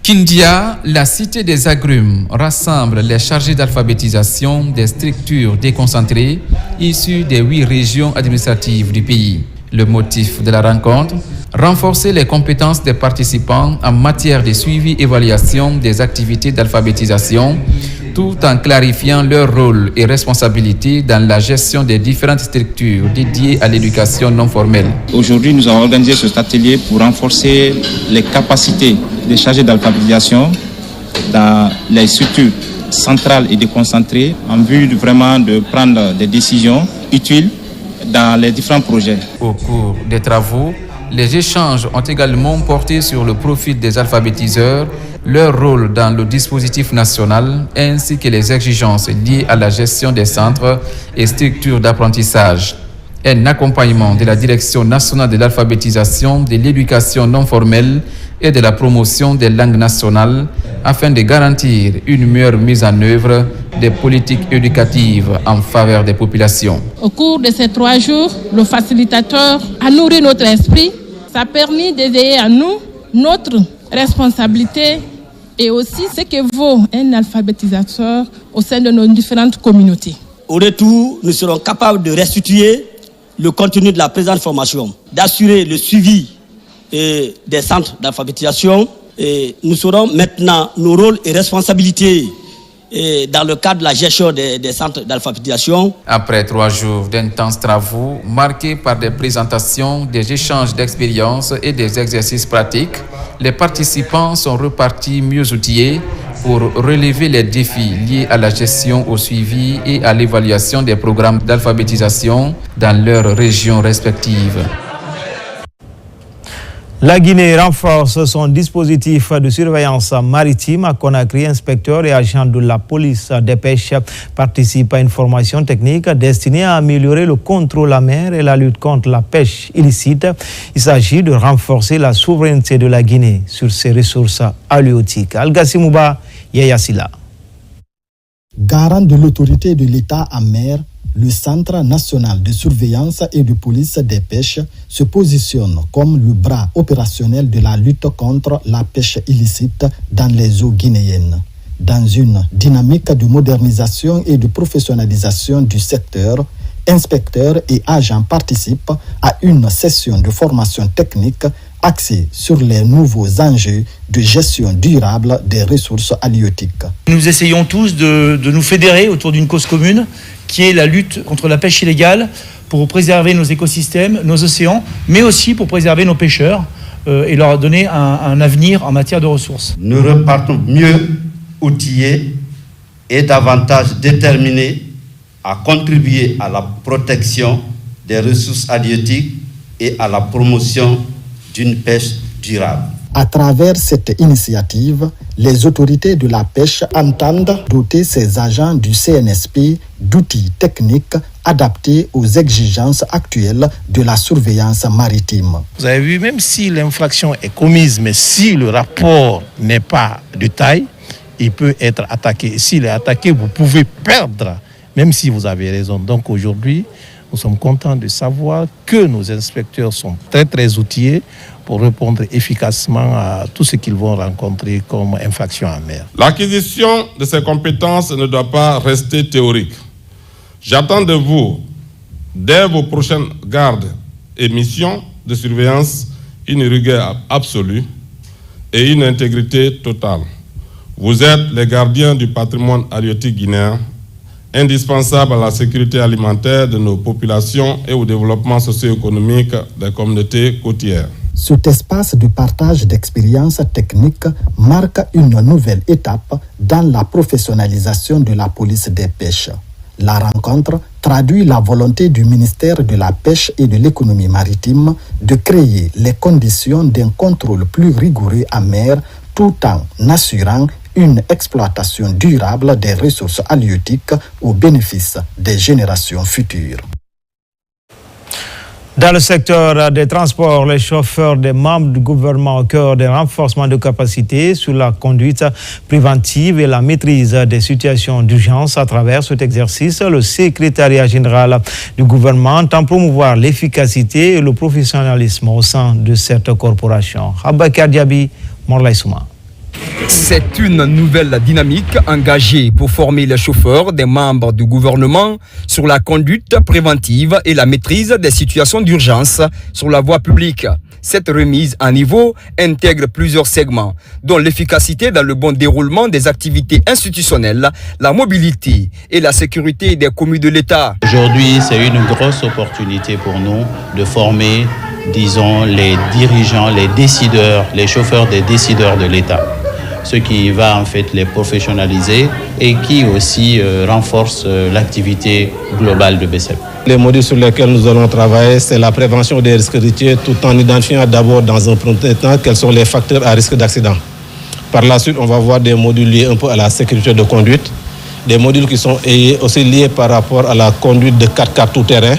Kindia, la cité des agrumes, rassemble les chargés d'alphabétisation des structures déconcentrées issues des 8 régions administratives du pays. Le motif de la rencontre, renforcer les compétences des participants en matière de suivi et évaluation des activités d'alphabétisation, tout en clarifiant leur rôle et responsabilité dans la gestion des différentes structures dédiées à l'éducation non formelle. Aujourd'hui, nous avons organisé cet atelier pour renforcer les capacités des chargés d'alphabétisation dans les structures centrales et déconcentrées en vue vraiment de prendre des décisions utiles dans les différents projets. Au cours des travaux, les échanges ont également porté sur le profil des alphabétiseurs, leur rôle dans le dispositif national ainsi que les exigences liées à la gestion des centres et structures d'apprentissage. Un accompagnement de la Direction nationale de l'alphabétisation, de l'éducation non formelle et de la promotion des langues nationales afin de garantir une meilleure mise en œuvre des politiques éducatives en faveur des populations. Au cours de ces 3 jours, le facilitateur a nourri notre esprit. Ça a permis d'éveiller à nous notre responsabilité et aussi ce que vaut un alphabétisateur au sein de nos différentes communautés. Au retour, nous serons capables de restituer le contenu de la présente formation, d'assurer le suivi des centres d'alphabétisation. Et nous saurons maintenant nos rôles et responsabilités dans le cadre de la gestion des centres d'alphabétisation. Après 3 jours d'intenses travaux, marqués par des présentations, des échanges d'expériences et des exercices pratiques, les participants sont repartis mieux outillés pour relever les défis liés à la gestion, au suivi et à l'évaluation des programmes d'alphabétisation dans leurs régions respectives. La Guinée renforce son dispositif de surveillance maritime à Conakry. Inspecteurs et agents de la police des pêches participent à une formation technique destinée à améliorer le contrôle à mer et la lutte contre la pêche illicite. Il s'agit de renforcer la souveraineté de la Guinée sur ses ressources halieutiques. Al-Gassimouba Yayasila. Garant de l'autorité de l'État en mer, le Centre national de surveillance et de police des pêches se positionne comme le bras opérationnel de la lutte contre la pêche illicite dans les eaux guinéennes. Dans une dynamique de modernisation et de professionnalisation du secteur, inspecteurs et agents participent à une session de formation technique axée sur les nouveaux enjeux de gestion durable des ressources halieutiques. Nous essayons tous de nous fédérer autour d'une cause commune qui est la lutte contre la pêche illégale pour préserver nos écosystèmes, nos océans, mais aussi pour préserver nos pêcheurs et leur donner un avenir en matière de ressources. Nous repartons mieux outillés et davantage déterminés à contribuer à la protection des ressources halieutiques et à la promotion d'une pêche durable. À travers cette initiative, les autorités de la pêche entendent doter ces agents du CNSP d'outils techniques adaptés aux exigences actuelles de la surveillance maritime. Vous avez vu, même si l'infraction est commise, mais si le rapport n'est pas de taille, il peut être attaqué. S'il est attaqué, vous pouvez perdre, même si vous avez raison. Donc aujourd'hui, nous sommes contents de savoir que nos inspecteurs sont très très outillés pour répondre efficacement à tout ce qu'ils vont rencontrer comme infraction en mer. L'acquisition de ces compétences ne doit pas rester théorique. J'attends de vous, dès vos prochaines gardes et missions de surveillance, une rigueur absolue et une intégrité totale. Vous êtes les gardiens du patrimoine halieutique guinéen, indispensable à la sécurité alimentaire de nos populations et au développement socio-économique des communautés côtières. Cet espace de partage d'expériences techniques marque une nouvelle étape dans la professionnalisation de la police des pêches. La rencontre traduit la volonté du ministère de la Pêche et de l'Économie maritime de créer les conditions d'un contrôle plus rigoureux en mer tout en assurant une exploitation durable des ressources halieutiques au bénéfice des générations futures. Dans le secteur des transports, les chauffeurs des membres du gouvernement au cœur des renforcements de capacité sur la conduite préventive et la maîtrise des situations d'urgence. À travers cet exercice, le secrétariat général du gouvernement entend promouvoir l'efficacité et le professionnalisme au sein de cette corporation. Abakar Diaby, Morlaï Souma. C'est une nouvelle dynamique engagée pour former les chauffeurs des membres du gouvernement sur la conduite préventive et la maîtrise des situations d'urgence sur la voie publique. Cette remise à niveau intègre plusieurs segments, dont l'efficacité dans le bon déroulement des activités institutionnelles, la mobilité et la sécurité des communes de l'État. Aujourd'hui, c'est une grosse opportunité pour nous de former, disons, les dirigeants, les décideurs, les chauffeurs des décideurs de l'État. Ce qui va en fait les professionnaliser et qui aussi renforce l'activité globale de BCEP. Les modules sur lesquels nous allons travailler, c'est la prévention des risques routiers tout en identifiant d'abord dans un premier temps quels sont les facteurs à risque d'accident. Par la suite, on va voir des modules liés un peu à la sécurité de conduite, des modules qui sont aussi liés par rapport à la conduite de 4x4 tout-terrain,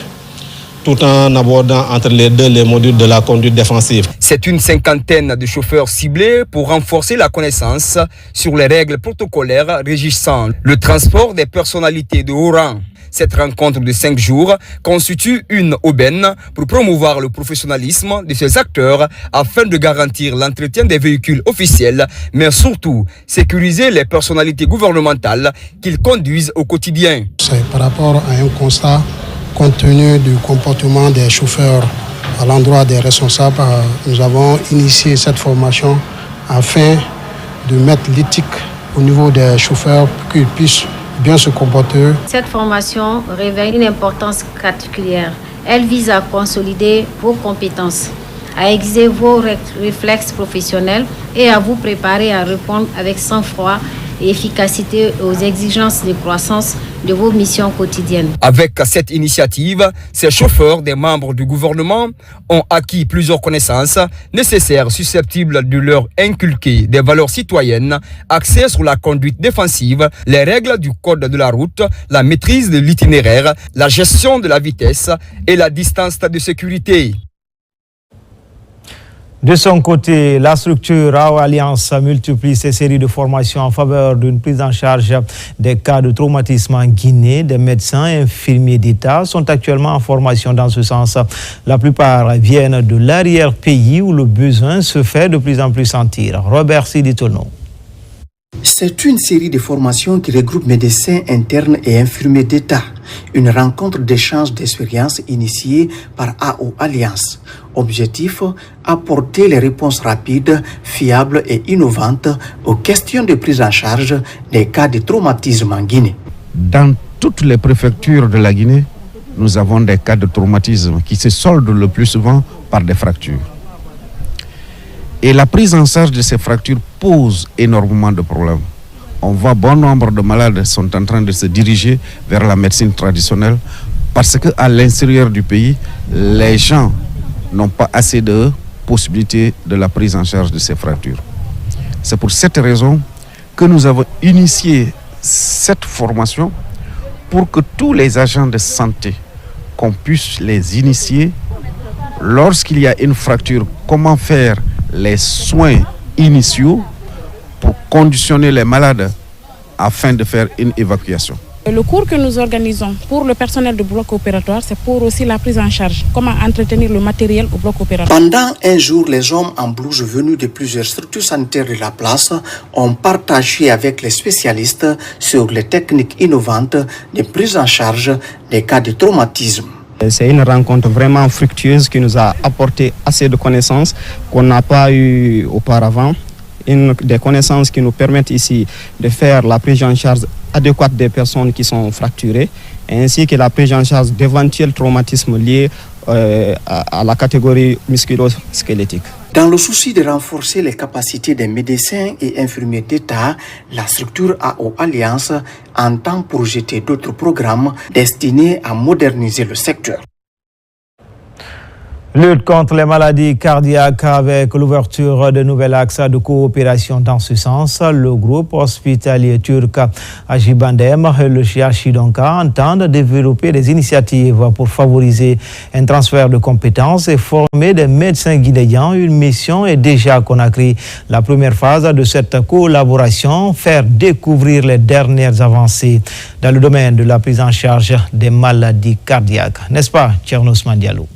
tout en abordant entre les deux les modules de la conduite défensive. C'est une cinquantaine de chauffeurs ciblés pour renforcer la connaissance sur les règles protocolaires régissant le transport des personnalités de haut rang. Cette rencontre de 5 jours constitue une aubaine pour promouvoir le professionnalisme de ces acteurs afin de garantir l'entretien des véhicules officiels, mais surtout sécuriser les personnalités gouvernementales qu'ils conduisent au quotidien. C'est par rapport à un constat compte tenu du comportement des chauffeurs à l'endroit des responsables, nous avons initié cette formation afin de mettre l'éthique au niveau des chauffeurs pour qu'ils puissent bien se comporter. Cette formation révèle une importance particulière. Elle vise à consolider vos compétences, à aiguiser vos réflexes professionnels et à vous préparer à répondre avec sang-froid et efficacité aux exigences de croissance de vos missions quotidiennes. Avec cette initiative, ces chauffeurs des membres du gouvernement ont acquis plusieurs connaissances nécessaires susceptibles de leur inculquer des valeurs citoyennes axées sur la conduite défensive, les règles du code de la route, la maîtrise de l'itinéraire, la gestion de la vitesse et la distance de sécurité. De son côté, la structure AO Alliance multiplie ses séries de formations en faveur d'une prise en charge des cas de traumatisme en Guinée. Des médecins et infirmiers d'État sont actuellement en formation dans ce sens. La plupart viennent de l'arrière-pays où le besoin se fait de plus en plus sentir. Robert Siditono. C'est une série de formations qui regroupe médecins internes et infirmiers d'État. Une rencontre d'échange d'expériences initiée par AO Alliance. Objectif, apporter les réponses rapides, fiables et innovantes aux questions de prise en charge des cas de traumatisme en Guinée. Dans toutes les préfectures de la Guinée, nous avons des cas de traumatisme qui se soldent le plus souvent par des fractures. Et la prise en charge de ces fractures pose énormément de problèmes. On voit bon nombre de malades sont en train de se diriger vers la médecine traditionnelle parce qu'à l'intérieur du pays, les gens n'ont pas assez de possibilités de la prise en charge de ces fractures. C'est pour cette raison que nous avons initié cette formation pour que tous les agents de santé, qu'on puisse les initier lorsqu'il y a une fracture, comment faire les soins initiaux pour conditionner les malades afin de faire une évacuation. Le cours que nous organisons pour le personnel du bloc opératoire, c'est pour aussi la prise en charge. Comment entretenir le matériel au bloc opératoire. Pendant un jour, les hommes en blouse venus de plusieurs structures sanitaires de la place ont partagé avec les spécialistes sur les techniques innovantes de prise en charge des cas de traumatisme. C'est une rencontre vraiment fructueuse qui nous a apporté assez de connaissances qu'on n'a pas eues auparavant. Des connaissances qui nous permettent ici de faire la prise en charge adéquate des personnes qui sont fracturées, ainsi que la prise en charge d'éventuels traumatismes liés à la catégorie musculo-squelettique. Dans le souci de renforcer les capacités des médecins et infirmiers d'État, la structure AO Alliance entend projeter d'autres programmes destinés à moderniser le secteur. Lutte contre les maladies cardiaques avec l'ouverture de nouveaux axes de coopération dans ce sens. Le groupe hospitalier turc Acıbadem et le CHU Donka entendent développer des initiatives pour favoriser un transfert de compétences et former des médecins guinéens. Une mission est déjà à Conakry. La première phase de cette collaboration, faire découvrir les dernières avancées dans le domaine de la prise en charge des maladies cardiaques. N'est-ce pas, Tchernos Mandialou?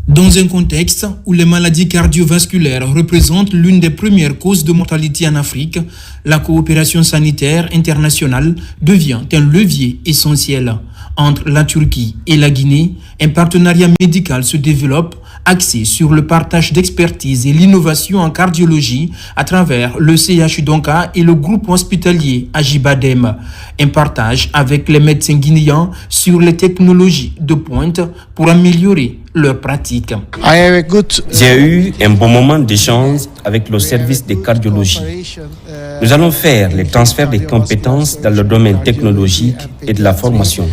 Dans un contexte où les maladies cardiovasculaires représentent l'une des premières causes de mortalité en Afrique, la coopération sanitaire internationale devient un levier essentiel. Entre la Turquie et la Guinée, un partenariat médical se développe axé sur le partage d'expertise et l'innovation en cardiologie à travers le CHU Donka et le groupe hospitalier Acıbadem. Un partage avec les médecins guinéens sur les technologies de pointe pour améliorer leurs pratiques. J'ai eu un bon moment d'échange avec le service de cardiologie. Nous allons faire les transferts de compétences dans le domaine technologique et de la formation.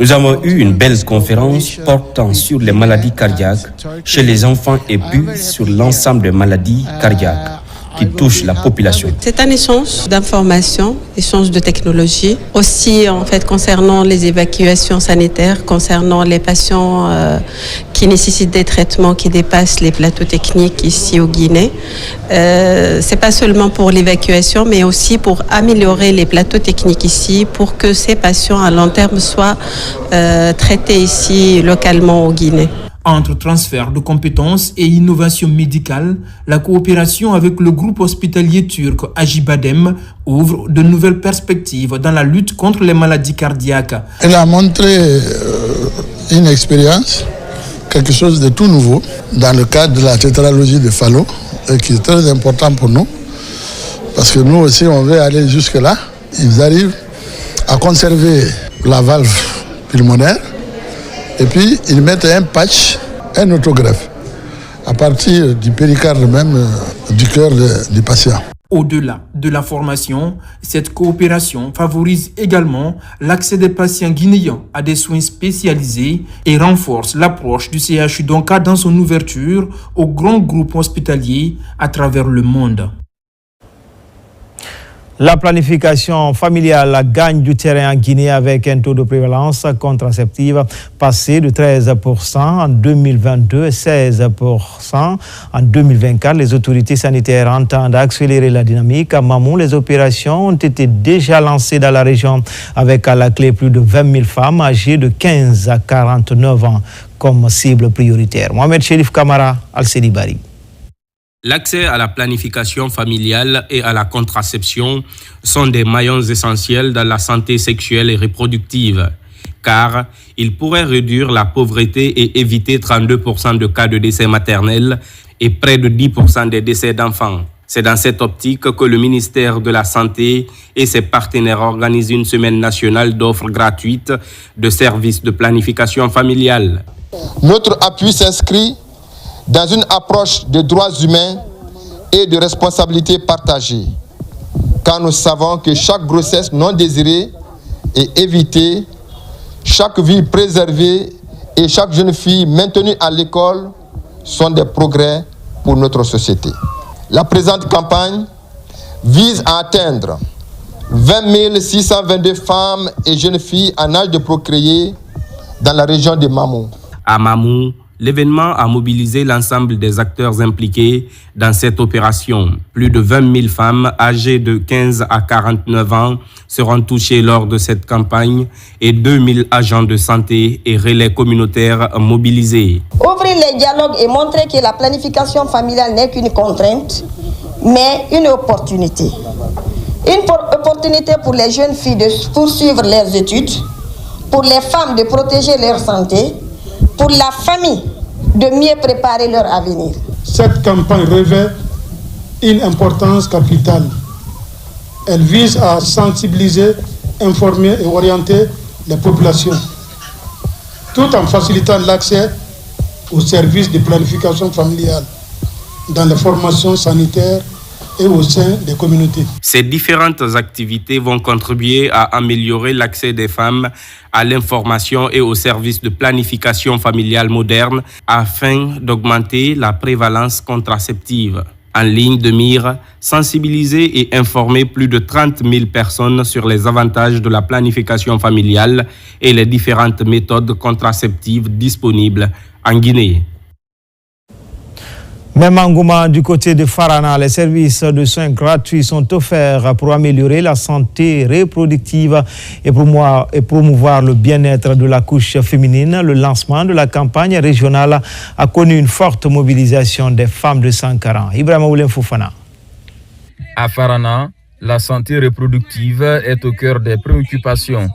Nous avons eu une belle conférence portant sur les maladies cardiaques chez les enfants et puis sur l'ensemble des maladies cardiaques qui touchent la population. C'est un échange d'informations, échange de technologies, aussi en fait concernant les évacuations sanitaires, concernant les patients qui nécessitent des traitements qui dépassent les plateaux techniques ici au Guinée. C'est pas seulement pour l'évacuation, mais aussi pour améliorer les plateaux techniques ici, pour que ces patients à long terme soient traités ici localement au Guinée. Entre transfert de compétences et innovation médicale, la coopération avec le groupe hospitalier turc Acıbadem ouvre de nouvelles perspectives dans la lutte contre les maladies cardiaques. Elle a montré une expérience, quelque chose de tout nouveau dans le cadre de la tétralogie de Fallot, qui est très important pour nous. parce que nous aussi on veut aller jusque-là. Ils arrivent à conserver la valve pulmonaire et puis ils mettent un patch, un autogreffe à partir du péricarde même du cœur du patient. Au-delà de la formation, cette coopération favorise également l'accès des patients guinéens à des soins spécialisés et renforce l'approche du CHU Donka dans son ouverture aux grands groupes hospitaliers à travers le monde. La planification familiale gagne du terrain en Guinée avec un taux de prévalence contraceptive passé de 13% en 2022 et 16% en 2024. Les autorités sanitaires entendent accélérer la dynamique. À Mamou, les opérations ont été déjà lancées dans la région avec à la clé plus de 20 000 femmes âgées de 15 à 49 ans comme cible prioritaire. Mohamed Chérif Kamara, Al-Sedi Bari. L'accès à la planification familiale et à la contraception sont des maillons essentiels dans la santé sexuelle et reproductive, car ils pourraient réduire la pauvreté et éviter 32% de cas de décès maternels et près de 10% des décès d'enfants. C'est dans cette optique que le ministère de la Santé et ses partenaires organisent une semaine nationale d'offres gratuites de services de planification familiale. Notre appui s'inscrit dans une approche de droits humains et de responsabilité partagée, car nous savons que chaque grossesse non désirée est évitée, chaque vie préservée et chaque jeune fille maintenue à l'école sont des progrès pour notre société. La présente campagne vise à atteindre 20 622 femmes et jeunes filles en âge de procréer dans la région de Mamou. À Mamou, l'événement a mobilisé l'ensemble des acteurs impliqués dans cette opération. Plus de 20 000 femmes âgées de 15 à 49 ans seront touchées lors de cette campagne et 2 000 agents de santé et relais communautaires mobilisés. Ouvrir les dialogues et montrer que la planification familiale n'est qu'une contrainte, mais une opportunité. Une opportunité pour les jeunes filles de poursuivre leurs études, pour les femmes de protéger leur santé, pour la famille de mieux préparer leur avenir. Cette campagne revêt une importance capitale. Elle vise à sensibiliser, informer et orienter les populations, tout en facilitant l'accès aux services de planification familiale dans les formations sanitaires et au sein des communautés. Ces différentes activités vont contribuer à améliorer l'accès des femmes à l'information et aux services de planification familiale moderne afin d'augmenter la prévalence contraceptive. En ligne de mire, sensibiliser et informer plus de 30 000 personnes sur les avantages de la planification familiale et les différentes méthodes contraceptives disponibles en Guinée. Même engouement du côté de Farana, les services de soins gratuits sont offerts pour améliorer la santé reproductive et promouvoir le bien-être de la couche féminine. Le lancement de la campagne régionale a connu une forte mobilisation des femmes de Sankara. Ibrahima Oulem Foufana. À Farana, la santé reproductive est au cœur des préoccupations.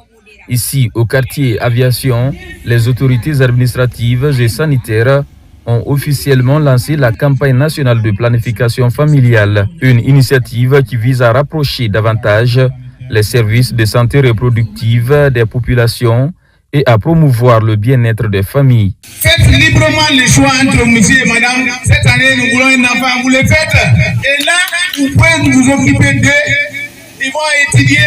Ici, au quartier Aviation, les autorités administratives et sanitaires ont officiellement lancé la campagne nationale de planification familiale, une initiative qui vise à rapprocher davantage les services de santé reproductive des populations et à promouvoir le bien-être des familles. Faites librement le choix entre monsieur et madame. Cette année, nous voulons un enfant, vous le faites. Et là, vous pouvez vous occuper d'eux. Ils vont étudier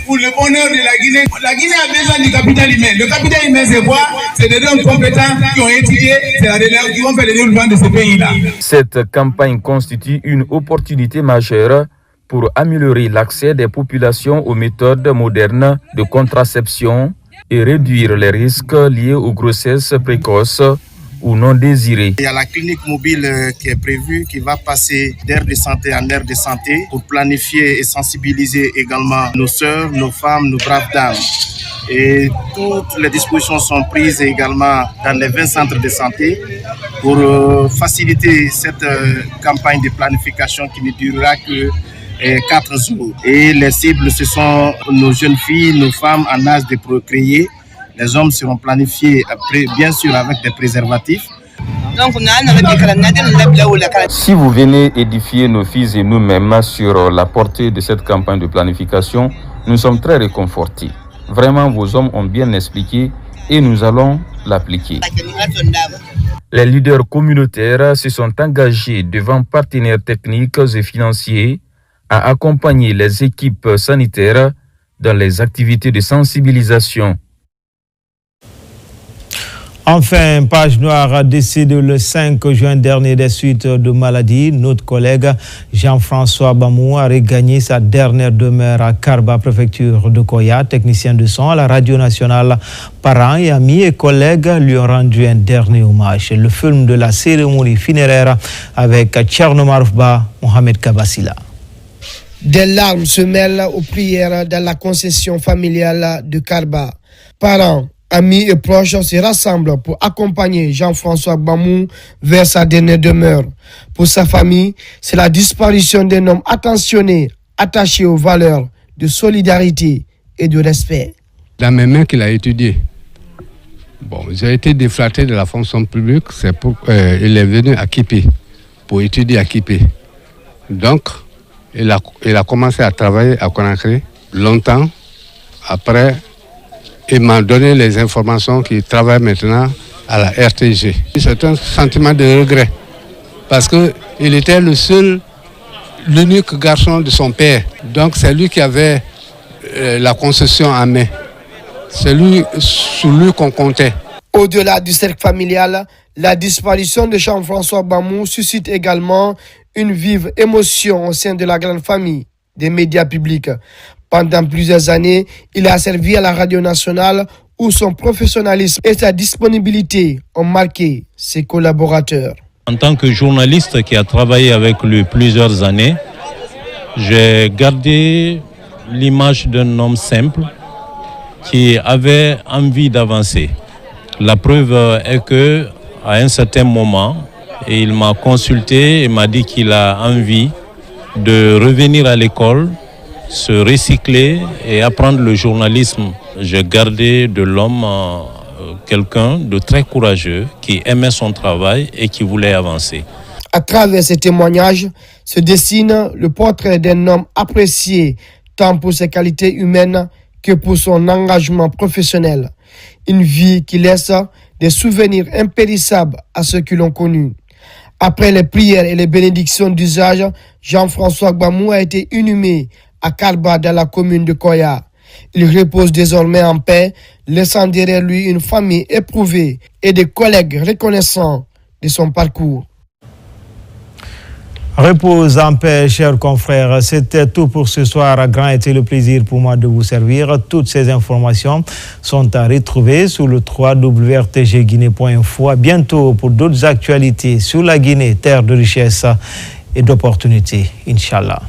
pour le bonheur de la Guinée. La Guinée a besoin du capital humain. Le capital humain, c'est quoi? C'est des hommes compétents qui ont étudié, c'est la relève qui vont faire le développement de ce pays-là. Cette campagne constitue une opportunité majeure pour améliorer l'accès des populations aux méthodes modernes de contraception et réduire les risques liés aux grossesses précoces ou non désirées. Il y a la clinique mobile qui est prévue, qui va passer d'aire de santé en aire de santé pour planifier et sensibiliser également nos sœurs, nos femmes, nos braves dames. Et toutes les dispositions sont prises également dans les 20 centres de santé pour faciliter cette campagne de planification qui ne durera que 4 jours. Et les cibles, ce sont nos jeunes filles, nos femmes en âge de procréer. Les hommes seront planifiés, bien sûr, avec des préservatifs. Si vous venez édifier nos fils et nous-mêmes sur la portée de cette campagne de planification, nous sommes très réconfortés. Vraiment, vos hommes ont bien expliqué et nous allons l'appliquer. Les leaders communautaires se sont engagés devant partenaires techniques et financiers à accompagner les équipes sanitaires dans les activités de sensibilisation. Enfin, page noire, décédé le 5 juin dernier des suites de maladie. Notre collègue Jean-François Bamou a regagné sa dernière demeure à Karba, préfecture de Koya. Technicien de son à la radio nationale, parents et amis et collègues lui ont rendu un dernier hommage. Le film de la cérémonie funéraire avec Tcherno Maroufba, Mohamed Kabassila. Des larmes se mêlent aux prières dans la concession familiale de Karba. Parents, amis et proches se rassemblent pour accompagner Jean-François Bamou vers sa dernière demeure. Pour sa famille, c'est la disparition d'un homme attentionné, attaché aux valeurs de solidarité et de respect. Dans mes mains qu'il a étudié. Bon, j'ai été déflaté de la fonction publique, c'est pour il est venu à Kipé, pour étudier à Kipé. Donc, il a commencé à travailler à Conakry longtemps. Après, il m'a donné les informations qu'il travaille maintenant à la RTG. C'est un sentiment de regret parce qu'il était l'unique garçon de son père. Donc c'est lui qui avait la concession en main. C'est sur lui qu'on comptait. Au-delà du cercle familial, la disparition de Jean-François Bamou suscite également une vive émotion au sein de la grande famille des médias publics. Pendant plusieurs années, il a servi à la radio nationale où son professionnalisme et sa disponibilité ont marqué ses collaborateurs. En tant que journaliste qui a travaillé avec lui plusieurs années, j'ai gardé l'image d'un homme simple qui avait envie d'avancer. La preuve est que, à un certain moment, il m'a consulté et m'a dit qu'il a envie de revenir à l'école, se recycler et apprendre le journalisme. J'ai gardé de l'homme quelqu'un de très courageux qui aimait son travail et qui voulait avancer. À travers ces témoignages se dessine le portrait d'un homme apprécié tant pour ses qualités humaines que pour son engagement professionnel. Une vie qui laisse des souvenirs impérissables à ceux qui l'ont connu. Après les prières et les bénédictions d'usage, Jean-François Bamou a été inhumé à Karba dans la commune de Koya. Il repose désormais en paix, laissant derrière lui une famille éprouvée et des collègues reconnaissants de son parcours. Repose en paix, chers confrères. C'était tout pour ce soir. Grand était le plaisir pour moi de vous servir. Toutes ces informations sont à retrouver sur le www.rtgguinée.info. À bientôt pour d'autres actualités sur la Guinée, terre de richesse et d'opportunités. Inch'Allah.